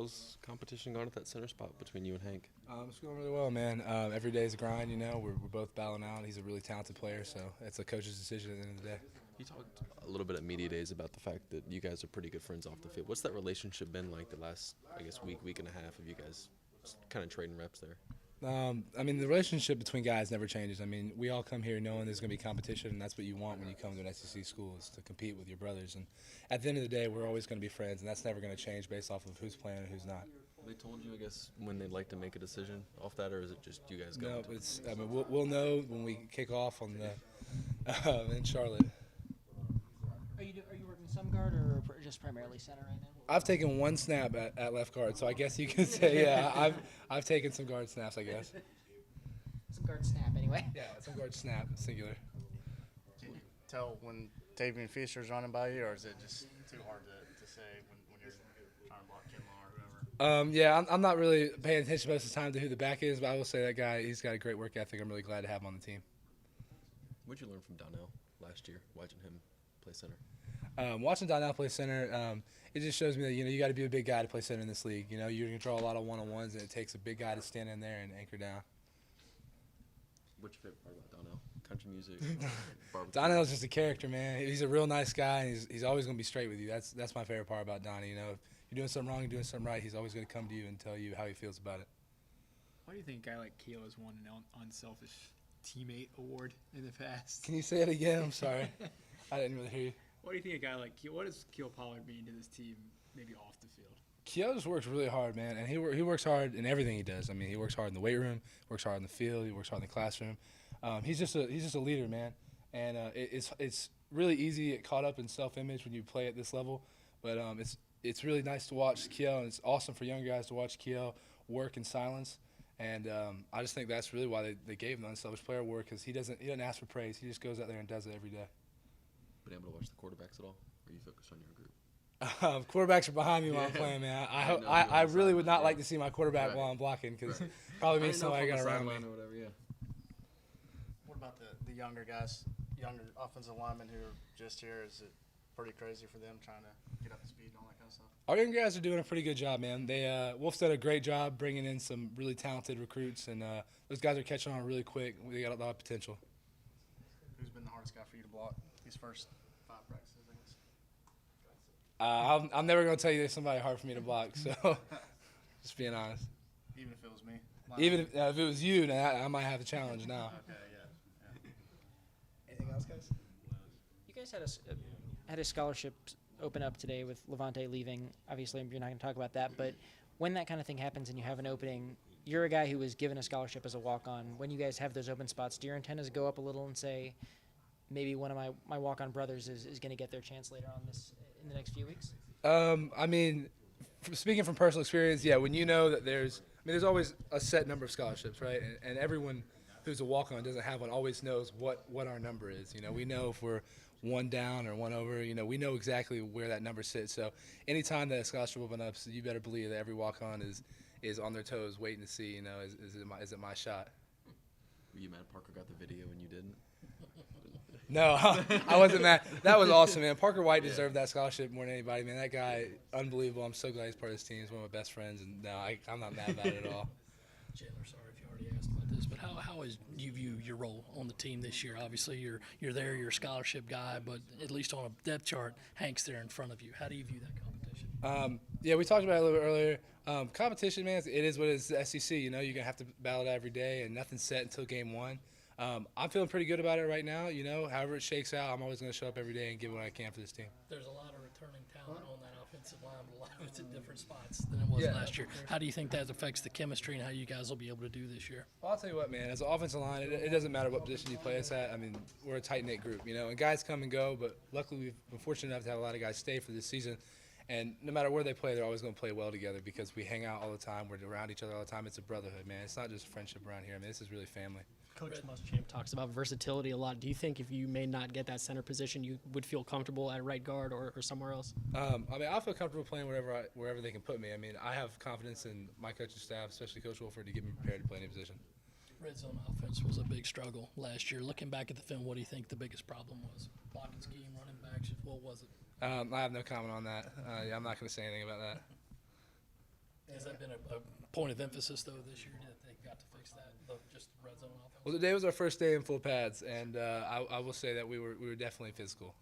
How's competition going at that center spot between you and Hank? It's going really well, man. Every day is a grind, you know. We're both battling out. He's a really talented player, so it's a coach's decision at the end of the day. You talked a little bit at media days about the fact that you guys are pretty good friends off the field. What's that relationship been like the last, I guess, week and a half of you guys kind of trading reps there? I mean, the relationship between guys never changes. I mean, we all come here knowing there's going to be competition, and that's what you want when you come to an SEC school is to compete with your brothers. And at the end of the day, we're always going to be friends, and that's never going to change based off of who's playing and who's not. They told you, I guess, when they'd like to make a decision off that, or is it just you guys go? No, I mean, we'll know when we kick off on the in Charlotte. Are you working some guard or just primarily center right now? I've taken one snap at left guard, so I guess you could say, yeah, I've taken some guard snaps, I guess. Some guard snap, anyway. Yeah, some guard snap, singular. Can you tell when Tavian Fisher's running by you, or is it just too hard to say when you're trying to block Kim or whoever? Yeah, I'm not really paying attention most of the time to who the back is, but I will say that guy, he's got a great work ethic. I'm really glad to have him on the team. What'd you learn from Donnell last year, watching him play center? Watching Donnell play center, it just shows me that, you know, you got to be a big guy to play center in this league. You know, you're going to draw a lot of one-on-ones, and it takes a big guy to stand in there and anchor down. What's your favorite part about Donnell? Country music? Barbecue? Donnell's just a character, man. He's a real nice guy, and he's always going to be straight with you. That's my favorite part about Donnie. You know, if you're doing something wrong, you're doing something right, he's always going to come to you and tell you how he feels about it. Why do you think a guy like Keel has won an unselfish teammate award in the past? Can you say it again? I'm sorry. I didn't really hear you. What do you think a guy like Keel, what does Keel Pollard mean to this team, maybe off the field? Keo just works really hard, man, and he works hard in everything he does. I mean, he works hard in the weight room, works hard in the field, he works hard in the classroom. He's just a leader, man, and it's really easy to get caught up in self-image when you play at this level, but it's really nice to watch Keo, and it's awesome for younger guys to watch Keo work in silence. And I just think that's really why they gave him the unselfish player award, because he doesn't ask for praise. He just goes out there and does it every day. Been able to watch the quarterbacks at all? Or are you focused on your group? Quarterbacks are behind me while I'm playing, man. I really would not like to see my quarterback while I'm blocking, because probably means somebody got around me. Or whatever, yeah. What about the younger guys, younger offensive linemen who are just here? Is it pretty crazy for them trying to get up to speed and all that kind of stuff? Our young guys are doing a pretty good job, man. Wolf's done a great job bringing in some really talented recruits, and those guys are catching on really quick. They got a lot of potential. Who's been the hardest guy for you to block these first 5 practices, I guess? I'm never going to tell you there's somebody hard for me to block, so just being honest. Even if it was me? Even if it was you, then I might have a challenge now. Okay, yeah. Anything else, guys? You guys had a scholarship open up today with Levante leaving. Obviously, you're not going to talk about that, but when that kind of thing happens and you have an opening, you're a guy who was given a scholarship as a walk-on. When you guys have those open spots, do your antennas go up a little and say, maybe one of my walk-on brothers is going to get their chance later on this in the next few weeks? I mean, speaking from personal experience, yeah, when you know that there's always a set number of scholarships, right? And everyone who's a walk-on doesn't have one always knows what our number is. You know, we know if we're one down or one over, you know, we know exactly where that number sits. So anytime that a scholarship opens up, so you better believe that every walk-on is on their toes waiting to see, you know, is it my shot? Were you mad Parker got the video and you didn't? No, I wasn't mad. That was awesome, man. Parker White deserved that scholarship more than anybody, man. That guy, unbelievable. I'm so glad he's part of this team. He's one of my best friends, and no, I'm not mad about it at all. Chandler, sorry if you already asked about this, but how is you view your role on the team this year? Obviously, you're there, you're a scholarship guy, but at least on a depth chart, Hank's there in front of you. How do you view that competition? Yeah, we talked about it a little bit earlier. Competition, man, it is what it is. The SEC, you know, you're gonna have to battle it every day, and nothing's set until game 1. I'm feeling pretty good about it right now. You know, however it shakes out, I'm always going to show up every day and give what I can for this team. There's a lot of returning talent on that offensive line, but a lot of it's in different spots than it was last year. How do you think that affects the chemistry and how you guys will be able to do this year? Well, I'll tell you what, man. As an offensive line, it doesn't matter what position you play us at. I mean, we're a tight-knit group, you know, and guys come and go, but luckily we've been fortunate enough to have a lot of guys stay for this season. And no matter where they play, they're always going to play well together because we hang out all the time. We're around each other all the time. It's a brotherhood, man. It's not just friendship around here. I mean, this is really family. Coach Muschamp talks about versatility a lot. Do you think if you may not get that center position, you would feel comfortable at right guard or somewhere else? I mean, I feel comfortable playing wherever they can put me. I mean, I have confidence in my coaching staff, especially Coach Wolford, to get me prepared to play any position. Red zone offense was a big struggle last year. Looking back at the film, what do you think the biggest problem was? Blocking scheme, running backs, what was it? I have no comment on that. I'm not going to say anything about that. been a point of emphasis though this year that they got to fix that, just the red zone offense? Well, today was our first day in full pads, and I will say that we were definitely physical.